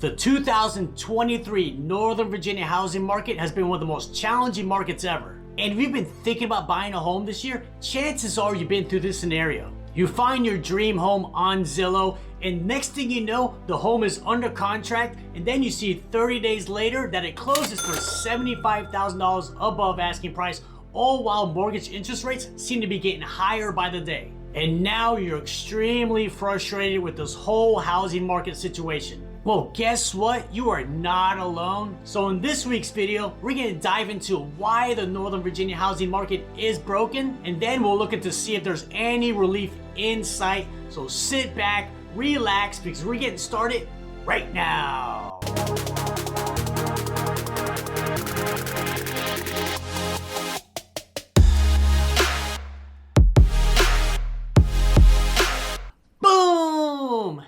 The 2023 Northern Virginia housing market has been one of the most challenging markets ever. And if you've been thinking about buying a home this year, chances are you've been through this scenario. You find your dream home on Zillow, and next thing you know, the home is under contract, and then you see 30 days later that it closes for $75,000 above asking price, all while mortgage interest rates seem to be getting higher by the day. And now you're extremely frustrated with this whole housing market situation. Well, guess what? You are not alone. So in this week's video, we're gonna dive into why the Northern Virginia housing market is broken, and then we'll look into see if there's any relief in sight. So sit back, relax, because we're getting started right now.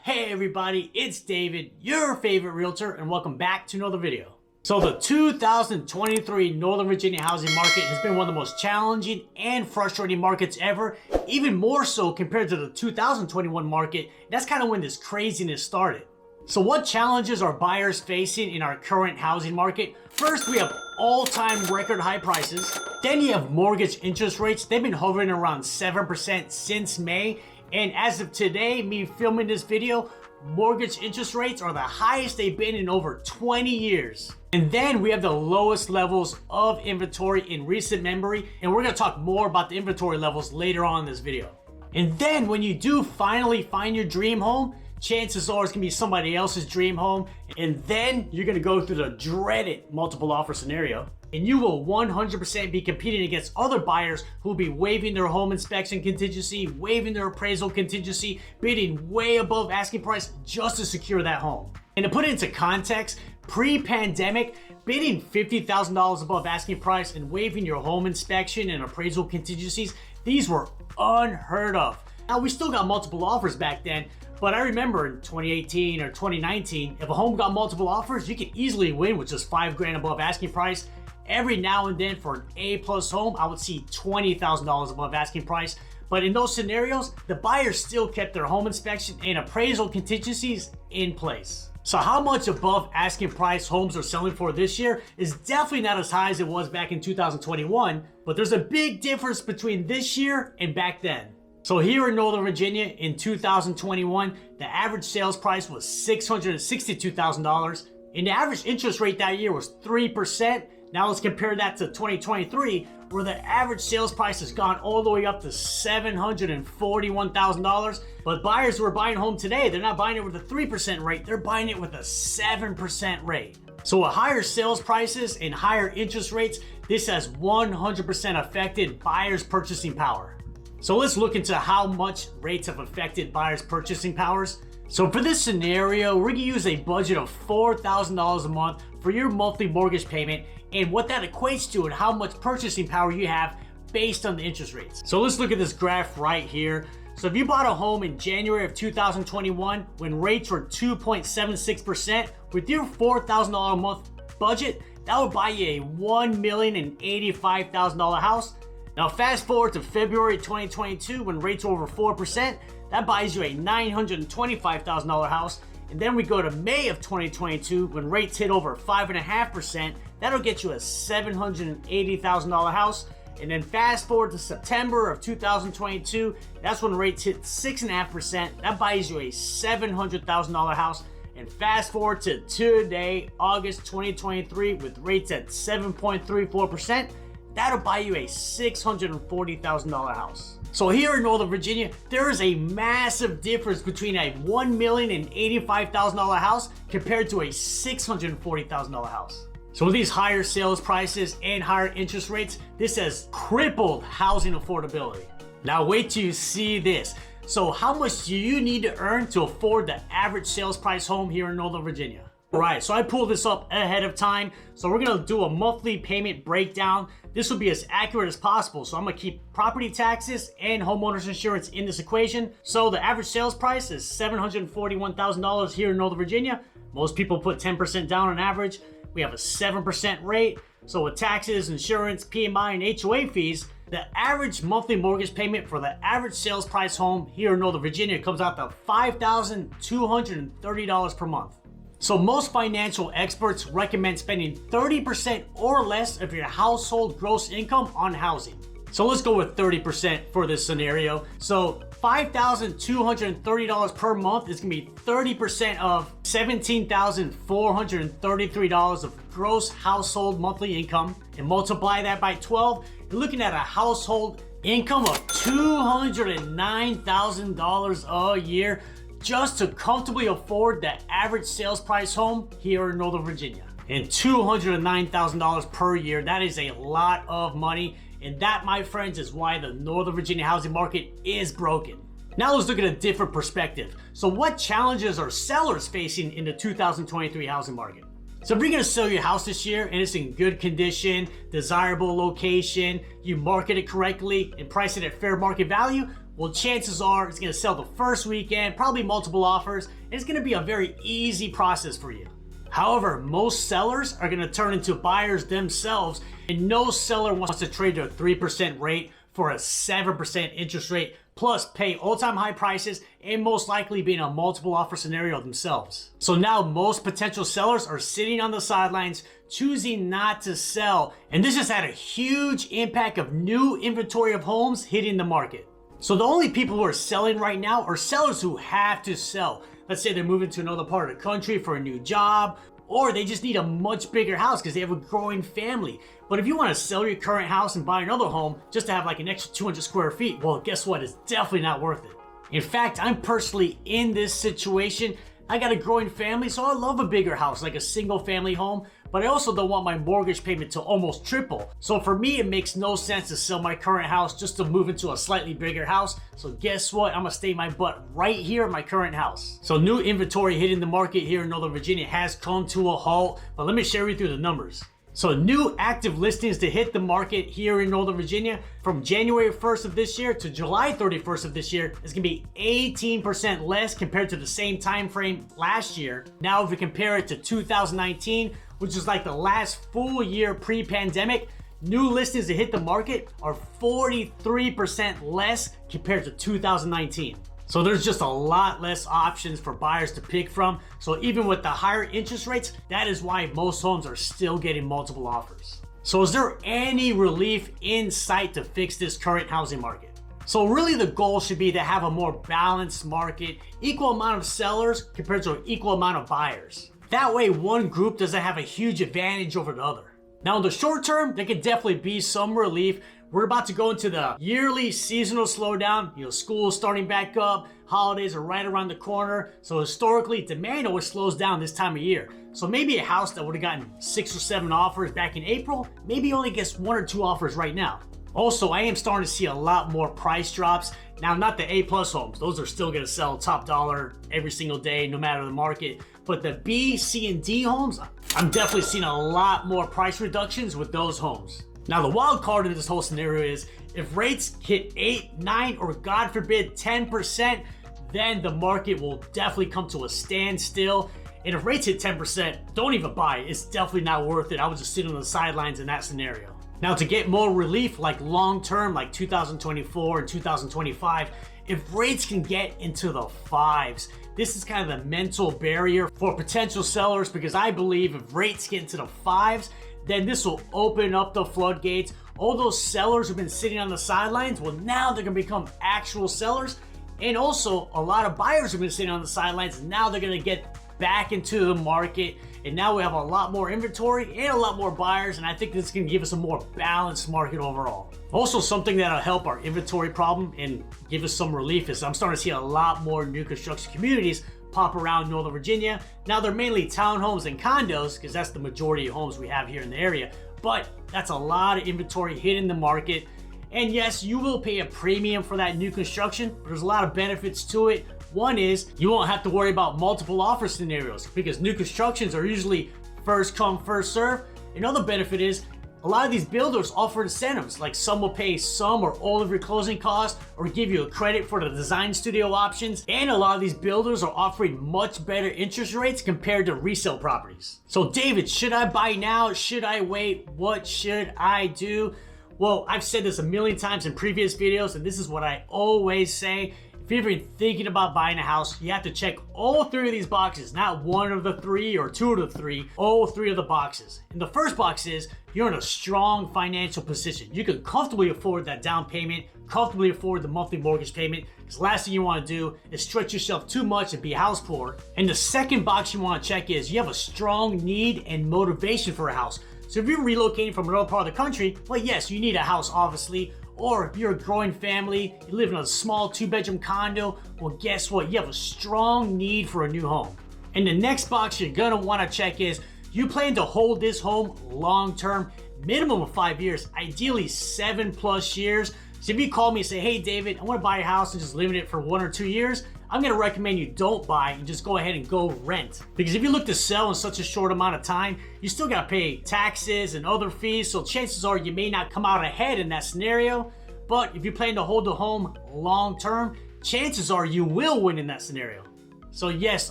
Hey everybody, it's David, your favorite realtor, and welcome back to another video. So the 2023 Northern Virginia housing market has been one of the most challenging and frustrating markets ever, even more so compared to the 2021 market. That's kind of when this craziness started. So what challenges are buyers facing in our current housing market? First, we have all-time record high prices. Then you have mortgage interest rates. They've been hovering around 7% since May. And as of today, me filming this video, mortgage interest rates are the highest they've been in over 20 years. And then we have the lowest levels of inventory in recent memory, and we're gonna talk more about the inventory levels later on in this video. And then when you do finally find your dream home, chances are it's gonna be somebody else's dream home, and then you're gonna go through the dreaded multiple offer scenario. And you will 100% be competing against other buyers who will be waiving their home inspection contingency, waiving their appraisal contingency, bidding way above asking price just to secure that home. And to put it into context, pre-pandemic, bidding $50,000 above asking price and waiving your home inspection and appraisal contingencies, these were unheard of. Now, we still got multiple offers back then, but I remember in 2018 or 2019, if a home got multiple offers, you could easily win with just $5,000 above asking price. Every now and then for an A-plus home, I would see $20,000 above asking price. But in those scenarios, the buyers still kept their home inspection and appraisal contingencies in place. So how much above asking price homes are selling for this year is definitely not as high as it was back in 2021, but there's a big difference between this year and back then. So here in Northern Virginia in 2021, the average sales price was $662,000, and the average interest rate that year was 3%. Now let's compare that to 2023, where the average sales price has gone all the way up to $741,000. But buyers who are buying a home today, they're not buying it with a 3% rate, they're buying it with a 7% rate. So with higher sales prices and higher interest rates, this has 100% affected buyers' purchasing power. So let's look into how much rates have affected buyers' purchasing powers. So for this scenario, we're gonna use a budget of $4,000 a month for your monthly mortgage payment and what that equates to and how much purchasing power you have based on the interest rates. So let's look at this graph right here. So if you bought a home in January of 2021 when rates were 2.76%, with your $4,000 a month budget, that would buy you a $1,085,000 house. Now fast forward to February 2022 when rates were over 4%, that buys you a $925,000 house. And then we go to May of 2022 when rates hit over 5.5%, that'll get you a $780,000 house. And then fast forward to September of 2022, that's when rates hit 6.5%, that buys you a $700,000 house. And fast forward to today, August 2023, with rates at 7.34%, that'll buy you a $640,000 house. So here in Northern Virginia, there is a massive difference between a $1,085,000 house compared to a $640,000 house. So with these higher sales prices and higher interest rates, this has crippled housing affordability. Now wait till you see this. So how much do you need to earn to afford the average sales price home here in Northern Virginia? All right, so I pulled this up ahead of time. So we're gonna do a monthly payment breakdown. This will be as accurate as possible. So I'm gonna keep property taxes and homeowners insurance in this equation. So the average sales price is $741,000 here in Northern Virginia. Most people put 10% down on average. We have a 7% rate. So with taxes, insurance, PMI, and HOA fees, the average monthly mortgage payment for the average sales price home here in Northern Virginia comes out to $5,230 per month. So most financial experts recommend spending 30% or less of your household gross income on housing. So let's go with 30% for this scenario. So $5,230 per month is gonna be 30% of $17,433 of gross household monthly income, and multiply that by 12, you're looking at a household income of $209,000 a year just to comfortably afford the average sales price home here in Northern Virginia. And $209,000 per year, that is a lot of money. And that, my friends, is why the Northern Virginia housing market is broken. Now let's look at a different perspective. So what challenges are sellers facing in the 2023 housing market? So if you're gonna sell your house this year and it's in good condition, desirable location, you market it correctly and price it at fair market value, well, chances are it's gonna sell the first weekend, probably multiple offers, and it's gonna be a very easy process for you. However, most sellers are gonna turn into buyers themselves, and no seller wants to trade their 3% rate for a 7% interest rate, plus pay all-time high prices and most likely be in a multiple offer scenario themselves. So now most potential sellers are sitting on the sidelines, choosing not to sell, and this has had a huge impact of new inventory of homes hitting the market. So the only people who are selling right now are sellers who have to sell. Let's say they're moving to another part of the country for a new job, or they just need a much bigger house because they have a growing family. But if you want to sell your current house and buy another home just to have like an extra 200 square feet, well, guess what? It's definitely not worth it. In fact, I'm personally in this situation. I got a growing family, so I love a bigger house, like a single family home, but I also don't want my mortgage payment to almost triple. So for me, it makes no sense to sell my current house just to move into a slightly bigger house. So guess what? I'm gonna stay my butt right here in my current house. So new inventory hitting the market here in Northern Virginia has come to a halt, but let me share with you the numbers. So new active listings to hit the market here in Northern Virginia from January 1st of this year to July 31st of this year is gonna be 18% less compared to the same time frame last year. Now if we compare it to 2019, which is like the last full year pre-pandemic, new listings to hit the market are 43% less compared to 2019. So there's just a lot less options for buyers to pick from. So even with the higher interest rates, that is why most homes are still getting multiple offers. So is there any relief in sight to fix this current housing market? So really the goal should be to have a more balanced market, equal amount of sellers compared to an equal amount of buyers. That way one group doesn't have a huge advantage over the other. Now in the short term, there could definitely be some relief. We're about to go into the yearly seasonal slowdown. School is starting back up, holidays are right around the corner. So historically, demand always slows down this time of year. So maybe a house that would have gotten 6 or 7 offers back in April, maybe only gets 1 or 2 offers right now. Also, I am starting to see a lot more price drops. Now, not the A+ homes. Those are still gonna sell top dollar every single day, no matter the market. But the B, C, and D homes, I'm definitely seeing a lot more price reductions with those homes. Now, the wild card in this whole scenario is if rates hit 8, 9, or God forbid 10%, then the market will definitely come to a standstill. And if rates hit 10%, don't even buy it. It's definitely not worth it. I would just sit on the sidelines in that scenario. Now, to get more relief, like long-term, like 2024 and 2025, if rates can get into the 5s, this is kind of the mental barrier for potential sellers, because I believe if rates get into the 5s, then this will open up the floodgates. All those sellers who've been sitting on the sidelines, well, now they're gonna become actual sellers. And also a lot of buyers who've been sitting on the sidelines, now they're gonna get back into the market. And now we have a lot more inventory and a lot more buyers. And I think this can give us a more balanced market overall. Also, something that'll help our inventory problem and give us some relief is I'm starting to see a lot more new construction communities pop around Northern Virginia. Now they're mainly townhomes and condos because that's the majority of homes we have here in the area, but that's a lot of inventory hitting the market. And yes, you will pay a premium for that new construction, but there's a lot of benefits to it. One is you won't have to worry about multiple offer scenarios because new constructions are usually first come, first serve. Another benefit is a lot of these builders offer incentives, like some will pay some or all of your closing costs or give you a credit for the design studio options. And a lot of these builders are offering much better interest rates compared to resale properties. So David, should I buy now? Should I wait? What should I do? Well, I've said this a million times in previous videos, and this is what I always say. If you're even thinking about buying a house, you have to check all three of these boxes, not one of the three or two of the three, all three of the boxes. And the first box is you're in a strong financial position. You can comfortably afford that down payment, comfortably afford the monthly mortgage payment, because last thing you want to do is stretch yourself too much and be house poor. And the second box you want to check is you have a strong need and motivation for a house. So if you're relocating from another part of the country, well, yes, you need a house, obviously. Or if you're a growing family, you live in a small 2-bedroom condo, well, guess what? You have a strong need for a new home. And the next box you're gonna wanna check is, you plan to hold this home long-term, minimum of 5 years, ideally 7+ years. So if you call me and say, hey David, I wanna buy a house and just live in it for 1 or 2 years, I'm gonna recommend you don't buy and just go ahead and go rent. Because if you look to sell in such a short amount of time, you still gotta pay taxes and other fees, so chances are you may not come out ahead in that scenario. But if you plan to hold the home long term, chances are you will win in that scenario. So yes,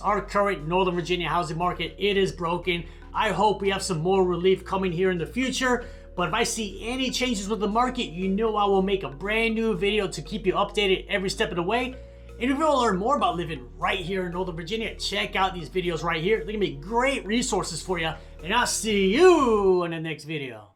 our current Northern Virginia housing market, it is broken. I hope we have some more relief coming here in the future. But if I see any changes with the market, you know I will make a brand new video to keep you updated every step of the way. And if you want to learn more about living right here in Northern Virginia, check out these videos right here. They're gonna be great resources for you. And I'll see you in the next video.